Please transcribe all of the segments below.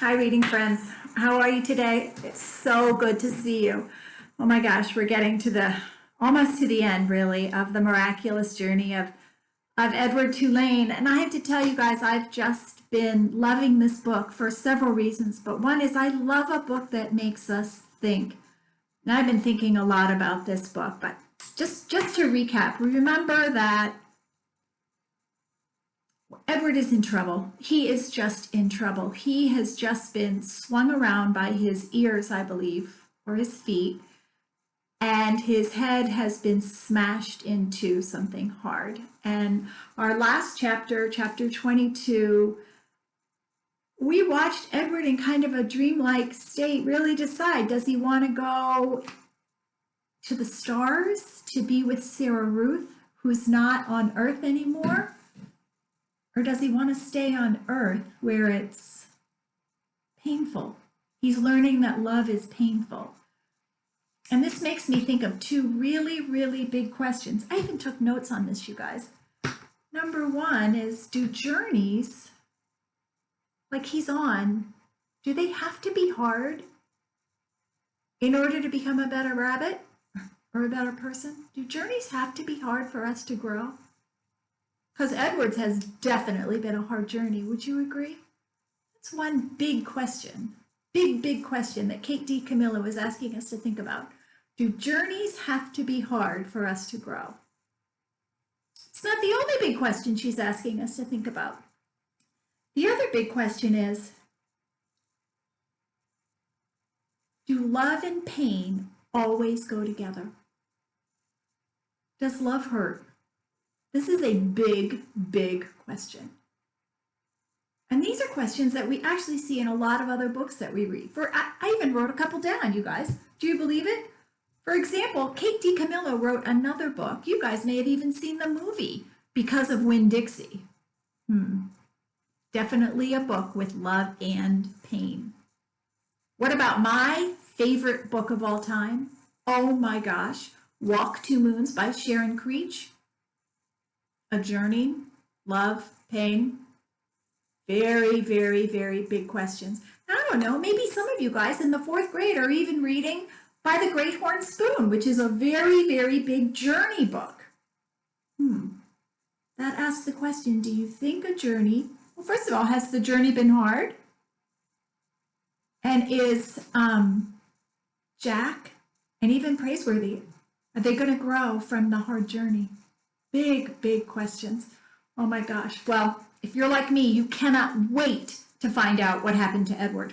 Hi, reading friends. How are you today? It's so good to see you. Oh my gosh, we're getting to the almost to the end, really, of the miraculous journey of Edward Tulane. And I have to tell you guys, I've just been loving this book for several reasons. But one is I love a book that makes us think. And I've been thinking a lot about this book, but just to recap, remember that Edward is in trouble. He is just in trouble. He has just been swung around by his ears, I believe, or his feet, and his head has been smashed into something hard. And our last chapter, chapter 22, we watched Edward in kind of a dreamlike state really decide, does he want to go to the stars to be with Sarah Ruth, who's not on Earth anymore? Or does he want to stay on Earth where it's painful? He's learning that love is painful. And this makes me think of two really, really big questions. I even took notes on this, you guys. Number one is, do journeys like he's on, do they have to be hard in order to become a better rabbit or a better person? Do journeys have to be hard for us to grow? Because Edward's has definitely been a hard journey. Would you agree? That's one big question. Big question that Kate D. Camillo is asking us to think about. Do journeys have to be hard for us to grow? It's not the only big question she's asking us to think about. The other big question is, do love and pain always go together? Does love hurt? This is a big question. And these are questions that we actually see in a lot of other books that we read. I even wrote a couple down, you guys. Do you believe it? For example, Kate D. Camillo wrote another book. You guys may have even seen the movie, Because of Winn-Dixie. Definitely a book with love and pain. What about my favorite book of all time? Oh my gosh, Walk Two Moons by Sharon Creech. A journey, love, pain. Very big questions. I don't know, maybe some of you guys in the fourth grade are even reading By the Great Horn Spoon, which is a very big journey book. That asks the question, do you think a journey, well, first of all, has the journey been hard? And is Jack and even Praiseworthy, are they going to grow from the hard journey? Big questions. Oh my gosh. Well, if you're like me, you cannot wait to find out what happened to Edward.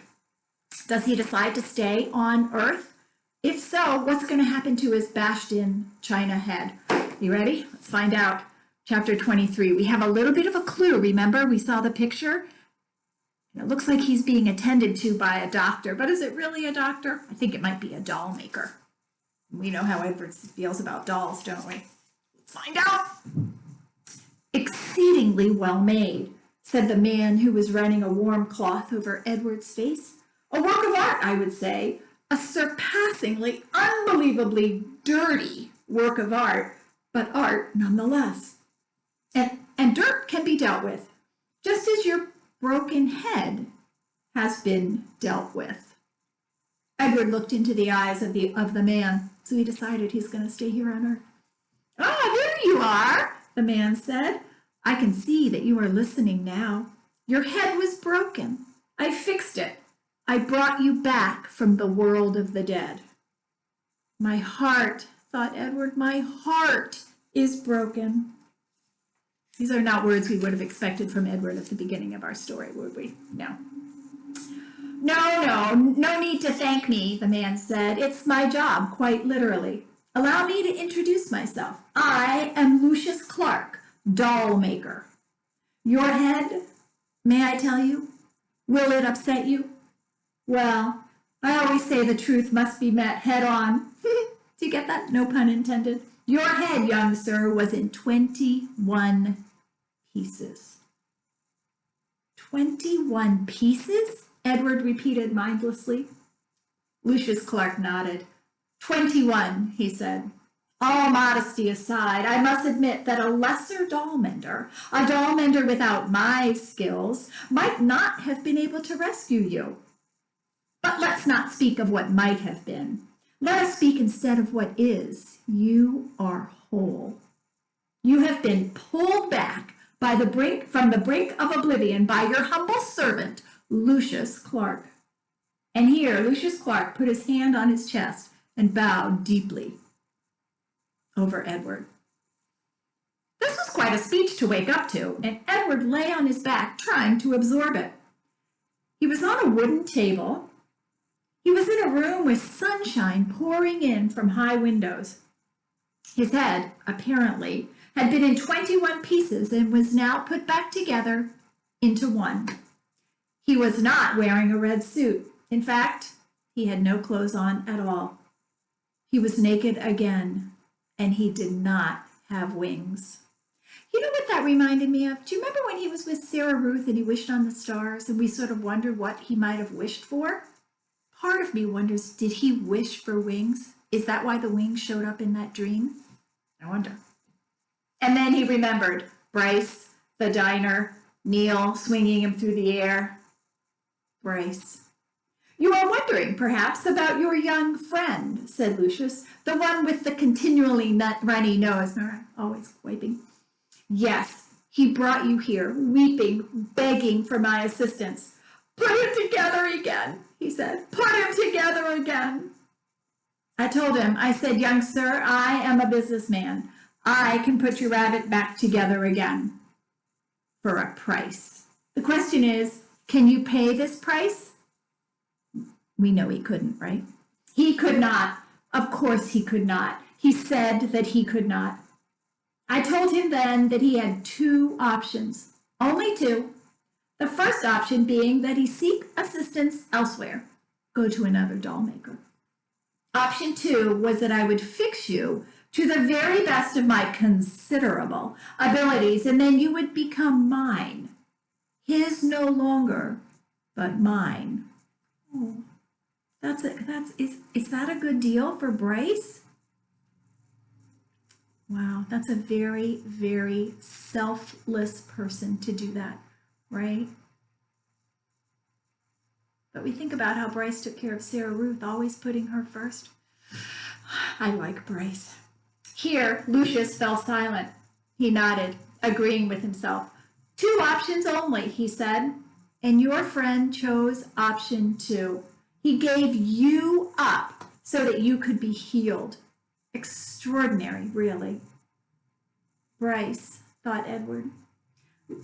Does he decide to stay on Earth? If so, what's going to happen to his bashed in china head? You ready? Let's find out. Chapter 23. We have a little bit of a clue. Remember, we saw the picture? It looks like he's being attended to by a doctor, but is it really a doctor? I think it might be a doll maker. We know how Edward feels about dolls, don't we? Find out. Exceedingly well made, said the man who was running a warm cloth over Edward's face. A work of art, I would say. A surpassingly, unbelievably dirty work of art, but art nonetheless. And dirt can be dealt with, just as your broken head has been dealt with. Edward looked into the eyes of the man, so he decided he's going to stay here on Earth. Ah, there you are, the man said. I can see that you are listening now. Your head was broken. I fixed it. I brought you back from the world of the dead. My heart, thought Edward, my heart is broken. These are not words we would have expected from Edward at the beginning of our story, would we? No. No need to thank me, the man said. It's my job, quite literally. Allow me to introduce myself. I am Lucius Clark, doll maker. Your head, may I tell you? Will it upset you? Well, I always say the truth must be met head on. Do you get that? No pun intended. Your head, young sir, was in 21 pieces. 21 pieces? Edward repeated mindlessly. Lucius Clark nodded. 21, he said. All modesty aside, I must admit that a lesser a doll mender without my skills, might not have been able to rescue you. But let's not speak of what might have been. Let us speak instead of what is. You are whole. You have been pulled back from the brink of oblivion by your humble servant, Lucius Clark. And here Lucius Clark put his hand on his chest and bowed deeply over Edward. This was quite a speech to wake up to, and Edward lay on his back trying to absorb it. He was on a wooden table. He was in a room with sunshine pouring in from high windows. His head, apparently, had been in 21 pieces and was now put back together into one. He was not wearing a red suit. In fact, he had no clothes on at all. He was naked again, and he did not have wings. You know what that reminded me of? Do you remember when he was with Sarah Ruth and he wished on the stars and we sort of wondered what he might have wished for? Part of me wonders, did he wish for wings? Is that why the wings showed up in that dream? I wonder. And then he remembered Bryce, the diner, Neal swinging him through the air. Bryce. You are wondering, perhaps, about your young friend, said Lucius, the one with the continually runny nose, always wiping. Yes, he brought you here, weeping, begging for my assistance. Put him together again, he said. Put him together again. I told him, I said, young sir, I am a businessman. I can put your rabbit back together again for a price. The question is, can you pay this price? We know he couldn't, right? He could not. Of course he could not. He said that he could not. I told him then that he had two options, only two. The first option being that he seek assistance elsewhere, go to another doll maker. Option two was that I would fix you to the very best of my considerable abilities, and then you would become mine. His no longer, but mine. Oh, is that a good deal for Bryce? Wow, that's a very, very selfless person to do that, right? But we think about how Bryce took care of Sarah Ruth, always putting her first. I like Bryce. Here, Lucius fell silent. He nodded, agreeing with himself. Two options only, he said, and your friend chose option two. He gave you up so that you could be healed. Extraordinary, really. Bryce, thought Edward.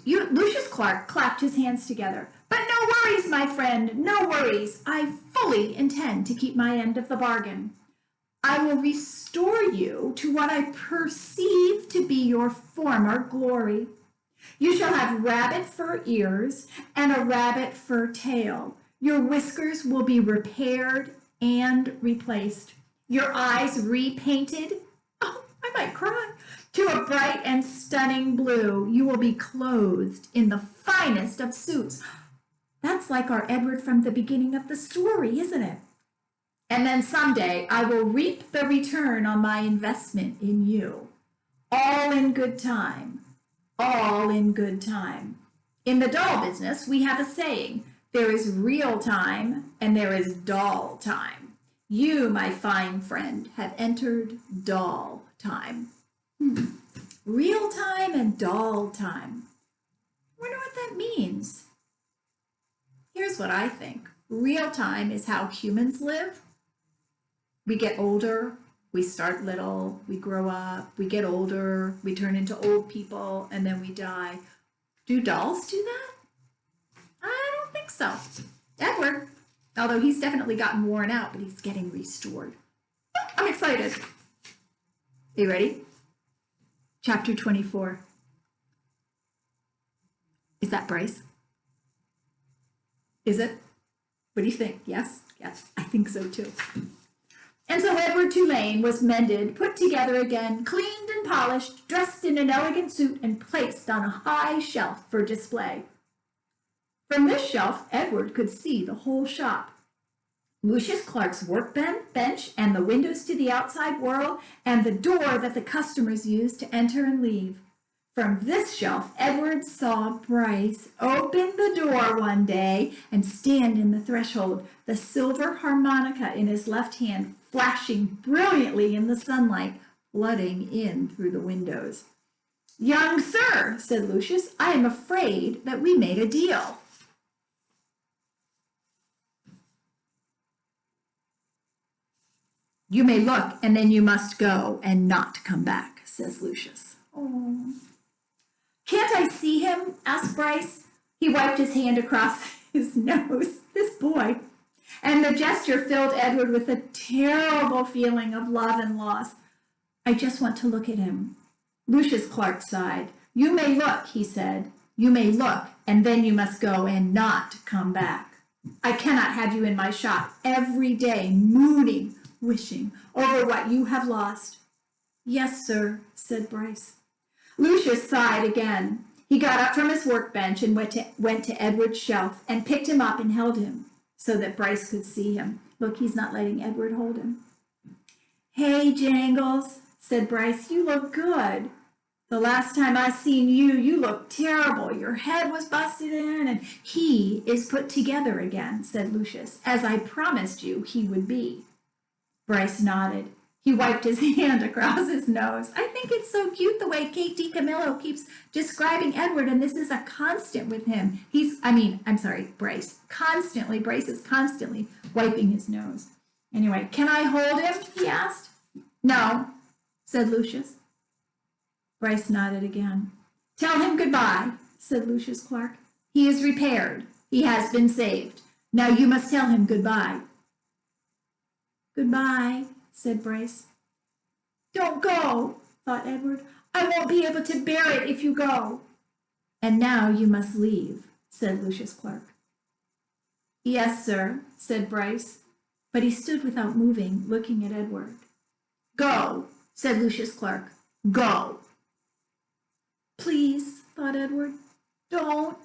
Lucius Clark clapped his hands together. But no worries, my friend, no worries. I fully intend to keep my end of the bargain. I will restore you to what I perceive to be your former glory. You shall have rabbit fur ears and a rabbit fur tail. Your whiskers will be repaired and replaced. Your eyes repainted. Oh, I might cry. To a bright and stunning blue. You will be clothed in the finest of suits. That's like our Edward from the beginning of the story, isn't it? And then someday I will reap the return on my investment in you. All in good time. All in good time. In the doll business, we have a saying, there is real time and there is doll time. You, my fine friend, have entered doll time. Real time and doll time. I wonder what that means. Here's what I think. Real time is how humans live. We get older, we start little, we grow up, we get older, we turn into old people, and then we die. Do dolls do that? I don't think so. Edward, although he's definitely gotten worn out, but he's getting restored. I'm excited. Are you ready? Chapter 24. Is that Bryce? Is it? What do you think? Yes? Yes, I think so too. And so Edward Tulane was mended, put together again, cleaned and polished, dressed in an elegant suit, and placed on a high shelf for display. From this shelf, Edward could see the whole shop. Lucius Clark's workbench and the windows to the outside world and the door that the customers used to enter and leave. From this shelf, Edward saw Bryce open the door one day and stand in the threshold, the silver harmonica in his left hand flashing brilliantly in the sunlight, flooding in through the windows. "Young sir," said Lucius, "I am afraid that we made a deal." "You may look, and then you must go and not come back," says Lucius. "Oh. Can't I see him?" asked Bryce. He wiped his hand across his nose, this boy, and the gesture filled Edward with a terrible feeling of love and loss. "I just want to look at him." Lucius Clark sighed. "You may look," he said. "You may look, and then you must go and not come back. I cannot have you in my shop every day mooning, wishing over what you have lost." "Yes, sir," said Bryce. Lucius sighed again. He got up from his workbench and went to Edward's shelf and picked him up and held him so that Bryce could see him. Look, he's not letting Edward hold him. "Hey, Jangles," said Bryce, "you look good. The last time I seen you, you looked terrible. Your head was busted in, and he is put together again," said Lucius, "as I promised you he would be." Bryce nodded. He wiped his hand across his nose. "I think it's so cute the way Kate DiCamillo keeps describing Edward, and this is a constant with him. Bryce. Bryce is constantly wiping his nose. Anyway, can I hold him?" he asked. "No," said Lucius. Bryce nodded again. "Tell him goodbye," said Lucius Clark. "He is repaired. He has been saved. Now you must tell him goodbye." "Goodbye," said Bryce. "Don't go," thought Edward. "I won't be able to bear it if you go." "And now you must leave," said Lucius Clark. "Yes, sir," said Bryce, but he stood without moving, looking at Edward. "Go," said Lucius Clark. "Go." "Please," thought Edward, "don't."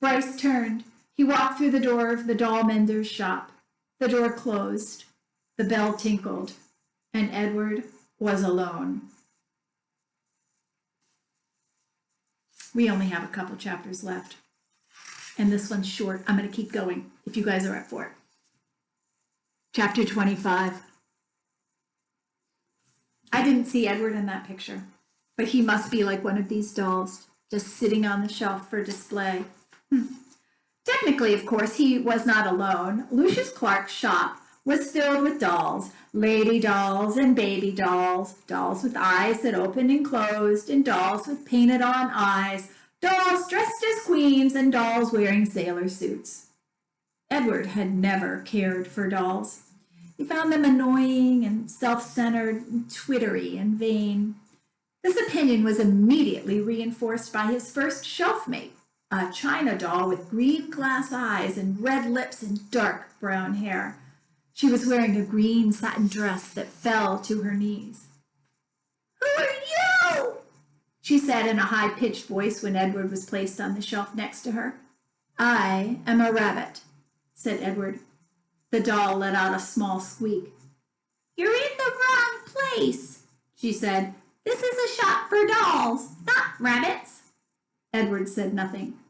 Bryce turned. He walked through the door of the doll mender's shop. The door closed. The bell tinkled, and Edward was alone. We only have a couple chapters left, and this one's short. I'm going to keep going if you guys are up for it. Chapter 25. I didn't see Edward in that picture, but he must be like one of these dolls, just sitting on the shelf for display. Technically, of course, he was not alone. Lucius Clark's shop was filled with dolls, lady dolls and baby dolls, dolls with eyes that opened and closed, and dolls with painted on eyes, dolls dressed as queens, and dolls wearing sailor suits. Edward had never cared for dolls. He found them annoying and self-centered and twittery and vain. This opinion was immediately reinforced by his first shelf-mate, a china doll with green glass eyes and red lips and dark brown hair. She was wearing a green satin dress that fell to her knees. "Who are you?" she said in a high-pitched voice when Edward was placed on the shelf next to her. "I am a rabbit," said Edward. The doll let out a small squeak. "You're in the wrong place," she said. "This is a shop for dolls, not rabbits." Edward said nothing.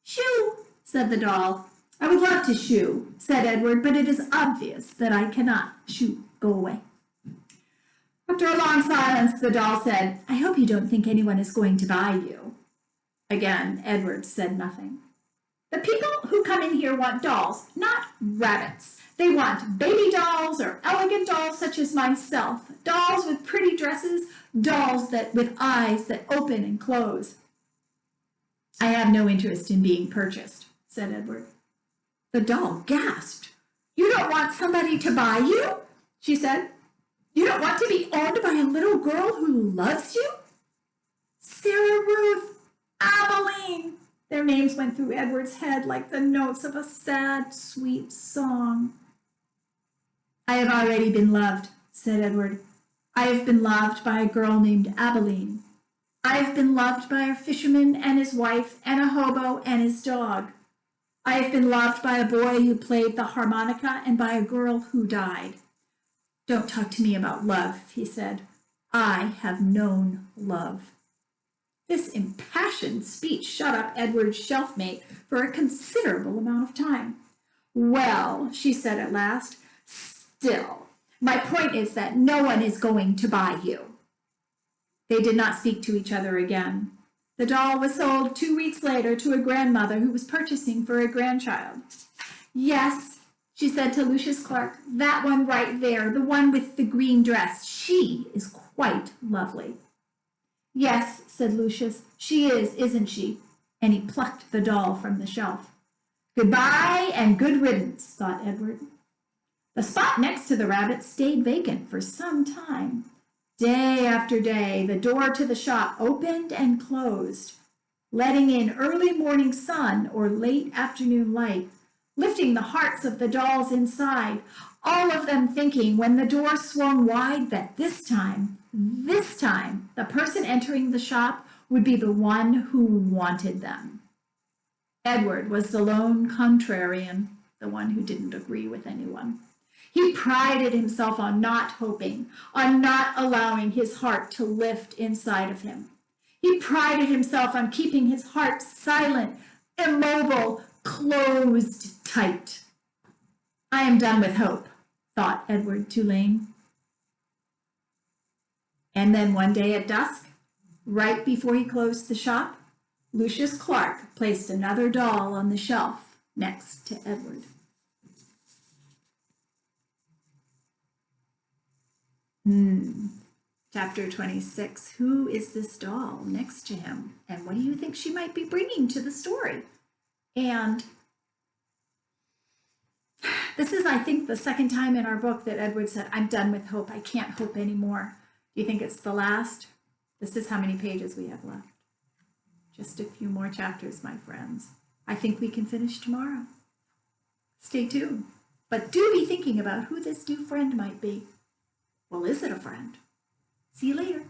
"Shoo," said the doll. "I would love to shoo," said Edward, "but it is obvious that I cannot. Shoo, go away." After a long silence, the doll said, "I hope you don't think anyone is going to buy you." Again, Edward said nothing. "The people who come in here want dolls, not rabbits. They want baby dolls or elegant dolls such as myself, dolls with pretty dresses, dolls with eyes that open and close." "I have no interest in being purchased," said Edward. The doll gasped. "You don't want somebody to buy you?" she said. "You don't want to be owned by a little girl who loves you?" "Sarah Ruth, Abilene." Their names went through Edward's head like the notes of a sad, sweet song. "I have already been loved," said Edward. "I have been loved by a girl named Abilene. I have been loved by a fisherman and his wife and a hobo and his dog. I have been loved by a boy who played the harmonica and by a girl who died. Don't talk to me about love, he said. I have known love. This impassioned speech shut up Edward's shelfmate for a considerable amount of time. Well, she said at last, still, my point is that no one is going to buy you. They did not speak to each other again. The doll was sold 2 weeks later to a grandmother who was purchasing for a grandchild. Yes, she said to Lucius Clark, that one right there, the one with the green dress, she is quite lovely. Yes, said Lucius, she is, isn't she? And he plucked the doll from the shelf. Goodbye and good riddance, thought Edward. The spot next to the rabbit stayed vacant for some time. Day after day, the door to the shop opened and closed, letting in early morning sun or late afternoon light, lifting the hearts of the dolls inside, all of them thinking when the door swung wide that this time, the person entering the shop would be the one who wanted them. Edward was the lone contrarian, the one who didn't agree with anyone. He prided himself on not hoping, on not allowing his heart to lift inside of him. He prided himself on keeping his heart silent, immobile, closed tight. I am done with hope, thought Edward Tulane. And then one day at dusk, right before he closed the shop, Lucius Clark placed another doll on the shelf next to Edward. Chapter 26. Who is this doll next to him? And what do you think she might be bringing to the story? And this is, I think, the second time in our book that Edward said, I'm done with hope. I can't hope anymore. Do you think it's the last? This is how many pages we have left. Just a few more chapters, my friends. I think we can finish tomorrow. Stay tuned. But do be thinking about who this new friend might be. Well, is it a friend? See you later.